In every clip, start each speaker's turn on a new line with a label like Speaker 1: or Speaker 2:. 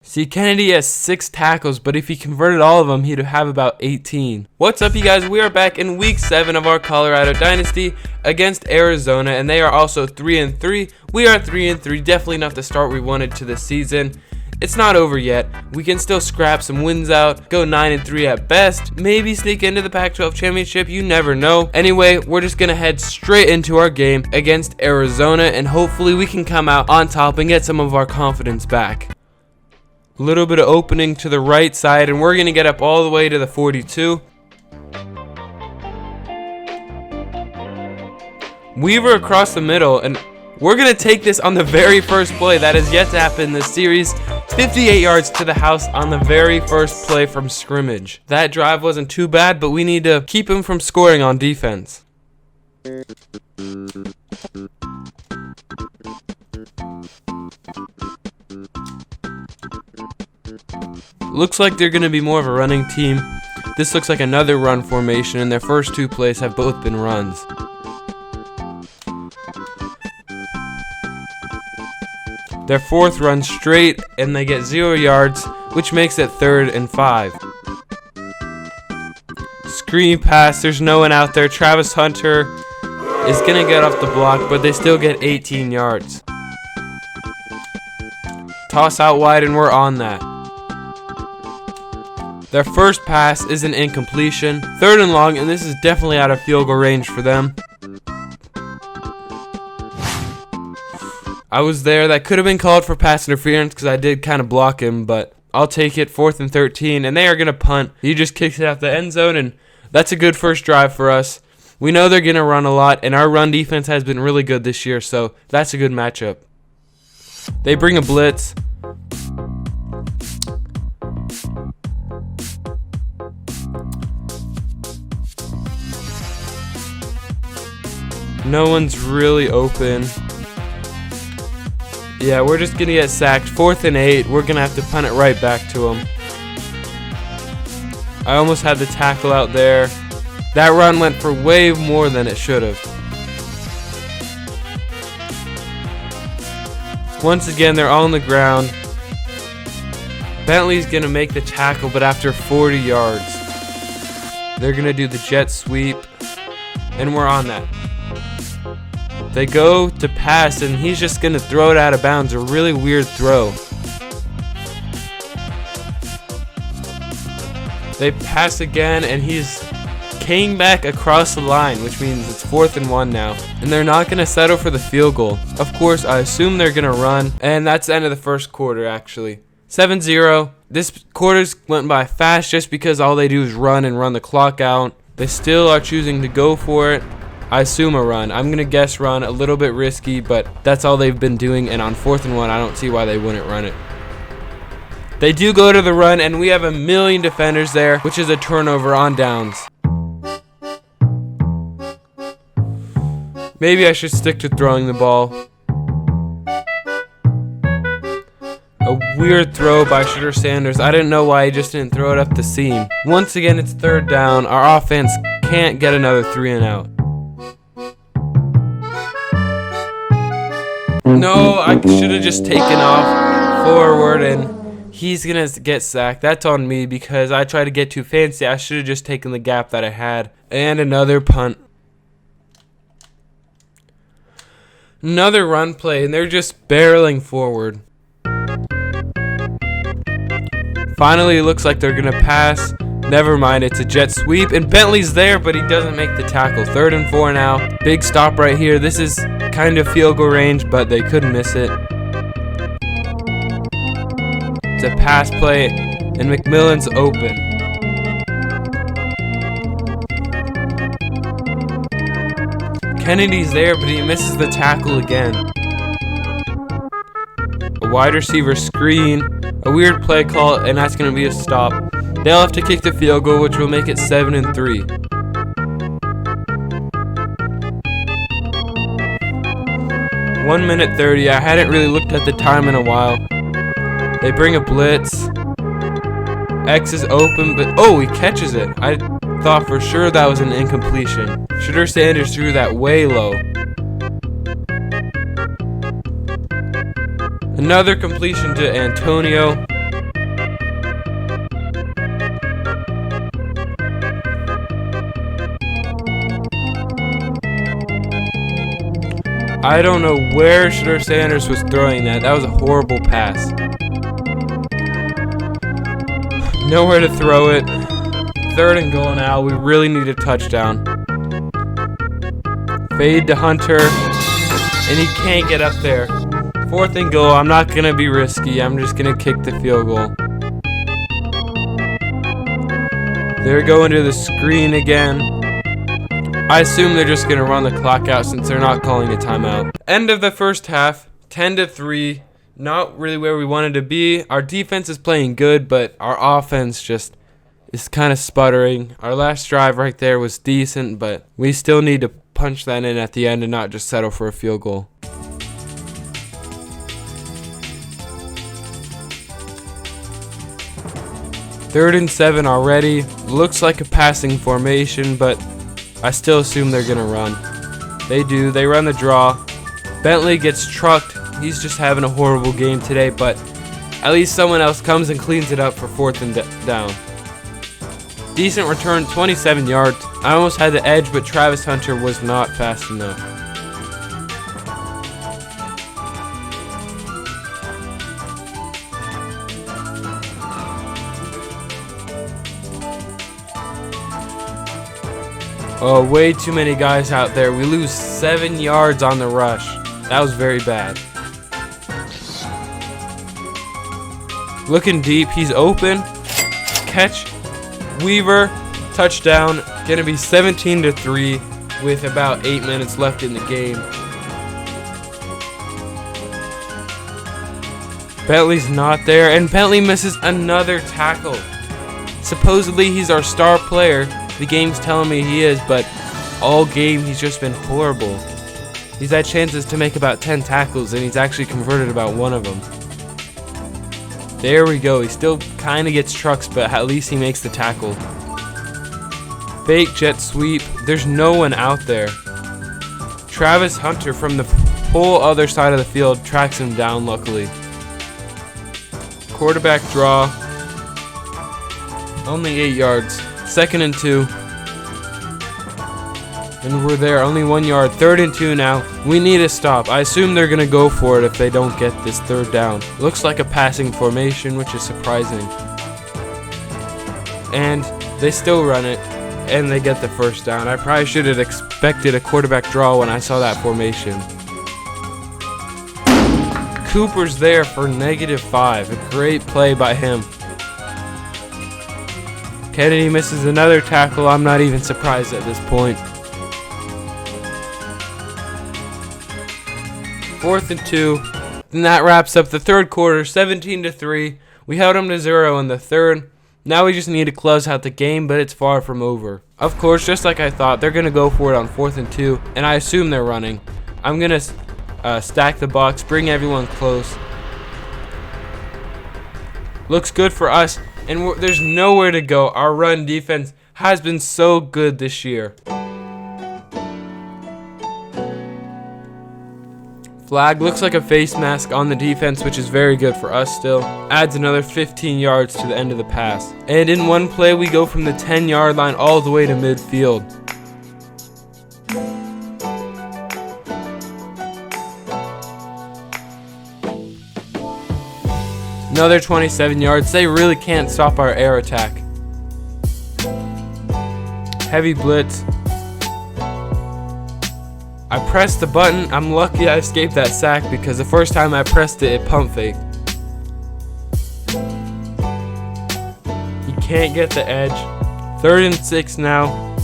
Speaker 1: See, Kennedy has 6 tackles, but if he converted all of them, he'd have about 18. What's up, you guys? We are back in week 7 of our Colorado Dynasty against Arizona, and they are also 3-3. We are 3-3, definitely not the start we wanted to this season. It's not over yet. We can still scrap some wins out, go 9-3 at best, maybe sneak into the Pac-12 championship, you never know. Anyway, we're just gonna head straight into our game against Arizona, and hopefully we can come out on top and get some of our confidence back. A little bit of opening to the right side, and we're gonna get up all the way to the 42. Weaver across the middle, and we're going to take this on the very first play. That has yet to happen in this series. 58 yards to the house on the very first play from scrimmage. That drive wasn't too bad, but we need to keep him from scoring on defense. Looks like they're going to be more of a running team. This looks like another run formation, and their first 2 plays have both been runs. Their 4th run straight, and they get 0 yards, which makes it 3rd and 5. Screen pass, there's no one out there. Travis Hunter is going to get off the block, but they still get 18 yards. Toss out wide, and we're on that. Their first pass is an incompletion. 3rd and long, and this is definitely out of field goal range for them. I was there. That could have been called for pass interference because I did kind of block him, but I'll take it. 4th and 13, and they are going to punt. He just kicks it out the end zone, and that's a good first drive for us. We know they're going to run a lot, and our run defense has been really good this year, so that's a good matchup. They bring a blitz. No one's really open. Yeah, we're just going to get sacked. 4th and 8. We're going to have to punt it right back to him. I almost had the tackle out there. That run went for way more than it should have. Once again, they're on the ground. Bentley's going to make the tackle, but after 40 yards, they're going to do the jet sweep, and we're on that. They go to pass, and he's just going to throw it out of bounds. A really weird throw. They pass again, and he's came back across the line, which means it's 4th and 1 now. And they're not going to settle for the field goal. Of course, I assume they're going to run, and that's the end of the first quarter, actually. 7-0. This quarter's went by fast just because all they do is run and run the clock out. They still are choosing to go for it. I assume a run. I'm going to guess run. A little bit risky, but that's all they've been doing. And on 4th and 1, I don't see why they wouldn't run it. They do go to the run, and we have a million defenders there, which is a turnover on downs. Maybe I should stick to throwing the ball. A weird throw by Shooter Sanders. I didn't know why he just didn't throw it up the seam. Once again, it's 3rd down. Our offense can't get another 3 and out. No, I should have just taken off forward, and he's going to get sacked. That's on me because I tried to get too fancy. I should have just taken the gap that I had. And another punt. Another run play, and they're just barreling forward. Finally, it looks like they're going to pass. Never mind, it's a jet sweep, and Bentley's there, but he doesn't make the tackle. 3rd and 4 now. Big stop right here. This is kind of field goal range, but they couldn't miss it. It's a pass play, and McMillan's open. Kennedy's there, but he misses the tackle again. A wide receiver screen, a weird play call, and that's going to be a stop. They'll have to kick the field goal, which will make it 7-3. One minute 30. I hadn't really looked at the time in a while. They bring a blitz. X is open, but oh, he catches it. I thought for sure that was an incompletion. Shooter Sanders threw that way low. Another completion to Antonio. I don't know where Shedeur Sanders was throwing that. That was a horrible pass. Nowhere to throw it. 3rd and goal now. We really need a touchdown. Fade to Hunter. And he can't get up there. 4th and goal. I'm not going to be risky. I'm just going to kick the field goal. They're going to the screen again. I assume they're just going to run the clock out since they're not calling a timeout. End of the first half, 10-3. Not really where we wanted to be. Our defense is playing good, but our offense just is kind of sputtering. Our last drive right there was decent, but we still need to punch that in at the end and not just settle for a field goal. Third and 7 already. Looks like a passing formation, but I still assume they're going to run. They do. They run the draw. Bentley gets trucked. He's just having a horrible game today, but at least someone else comes and cleans it up for 4th and down. Decent return, 27 yards. I almost had the edge, but Travis Hunter was not fast enough. Oh, way too many guys out there. We lose 7 yards on the rush. That was very bad. Looking deep. He's open. Catch. Weaver. Touchdown. Gonna be 17-3 with about 8 minutes left in the game. Bentley's not there, and Bentley misses another tackle. Supposedly he's our star player. The game's telling me he is, but all game he's just been horrible. He's had chances to make about 10 tackles, and he's actually converted about 1 of them. There we go. He still kind of gets trucks, but at least he makes the tackle. Fake jet sweep. There's no one out there. Travis Hunter from the whole other side of the field tracks him down, luckily. Quarterback draw. Only 8 yards. 2nd and 2. And we're there, only 1 yard. 3rd and 2 now. We need a stop. I assume they're going to go for it if they don't get this 3rd down. Looks like a passing formation, which is surprising. And they still run it, and they get the 1st down. I probably should have expected a quarterback draw when I saw that formation. Cooper's there for -5. A great play by him. Kennedy misses another tackle. I'm not even surprised at this point. 4th and 2. And that wraps up the 3rd quarter, 17-3. We held them to 0 in the 3rd. Now we just need to close out the game, but it's far from over. Of course, just like I thought, they're going to go for it on 4th and 2, and I assume they're running. I'm going to stack the box, bring everyone close. Looks good for us. And there's nowhere to go. Our run defense has been so good this year. Flag looks like a face mask on the defense, which is very good for us still. Adds another 15 yards to the end of the pass. And in one play, we go from the 10-yard line all the way to midfield. Another 27 yards. They really can't stop our air attack. Heavy blitz. I pressed the button. I'm lucky I escaped that sack because the first time I pressed it, it pump faked. He can't get the edge. 3rd and 6 now.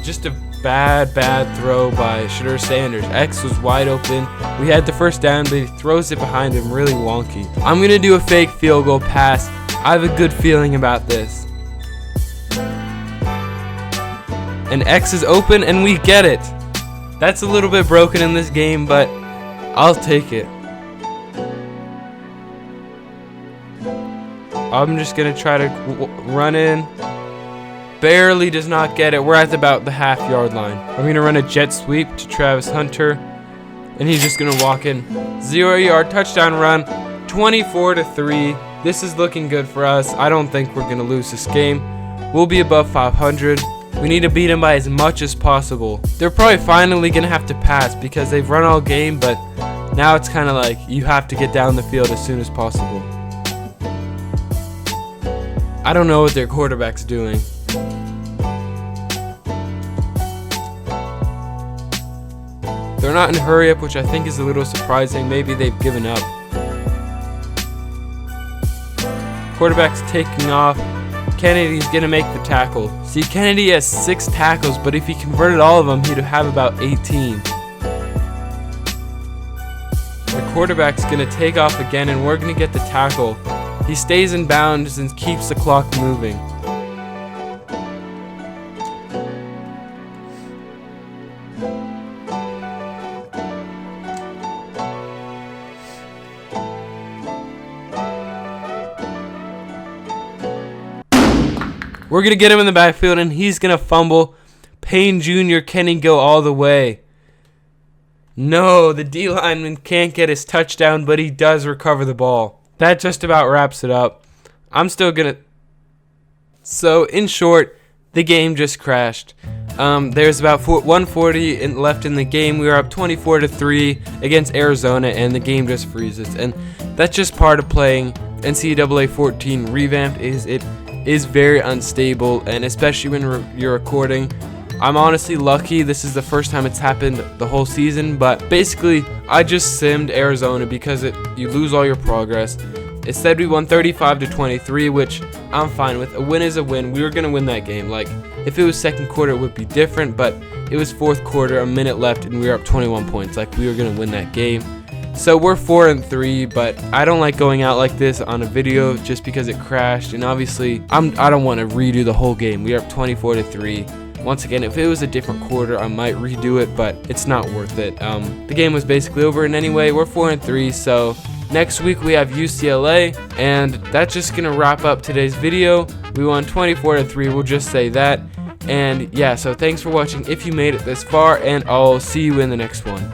Speaker 1: Just a bad throw by Shedeur Sanders. X was wide open. We had the 1st down, but he throws it behind him really wonky. I'm going to do a fake field goal pass. I have a good feeling about this. And X is open, and we get it. That's a little bit broken in this game, but I'll take it. I'm just going to try to run in. Barely does not get it. We're at about the half-yard line. I'm going to run a jet sweep to Travis Hunter, and he's just going to walk in. 0-yard touchdown run, 24-3. This is looking good for us. I don't think we're going to lose this game. We'll be above 500. We need to beat them by as much as possible. They're probably finally going to have to pass because they've run all game, but now it's kind of like you have to get down the field as soon as possible. I don't know what their quarterback's doing. They're not in hurry up, which I think is a little surprising. Maybe they've given up. Quarterback's taking off. Kennedy's going to make the tackle. See, Kennedy has 6 tackles, but if he converted all of them, he'd have about 18. The quarterback's going to take off again, and we're going to get the tackle. He stays in bounds and keeps the clock moving. We're going to get him in the backfield, and he's going to fumble. Payne Jr. can he go all the way? No, the D lineman can't get his touchdown, but he does recover the ball. That just about wraps it up. I'm still going to... So, in short, the game just crashed. There's about 140 left in the game. We were up 24-3 against Arizona, and the game just freezes. And that's just part of playing NCAA 14 Revamped. It is very unstable, and especially when you're recording. I'm honestly lucky this is the first time it's happened the whole season, but basically I just simmed Arizona because you lose all your progress. It said we won 35-23, which I'm fine with. A win is a win. We were going to win that game. Like, if it was second quarter, it would be different, but it was fourth quarter, a minute left, and we were up 21 points. Like, we were going to win that game. So we're 4-3, but I don't like going out like this on a video just because it crashed, and obviously I don't want to redo the whole game. We are up 24-3. Once again, if it was a different quarter, I might redo it, but it's not worth it. The game was basically over, and anyway, we're 4-3, so next week we have UCLA, and that's just gonna wrap up today's video. We won 24-3, we'll just say that. And yeah, so thanks for watching if you made it this far, and I'll see you in the next one.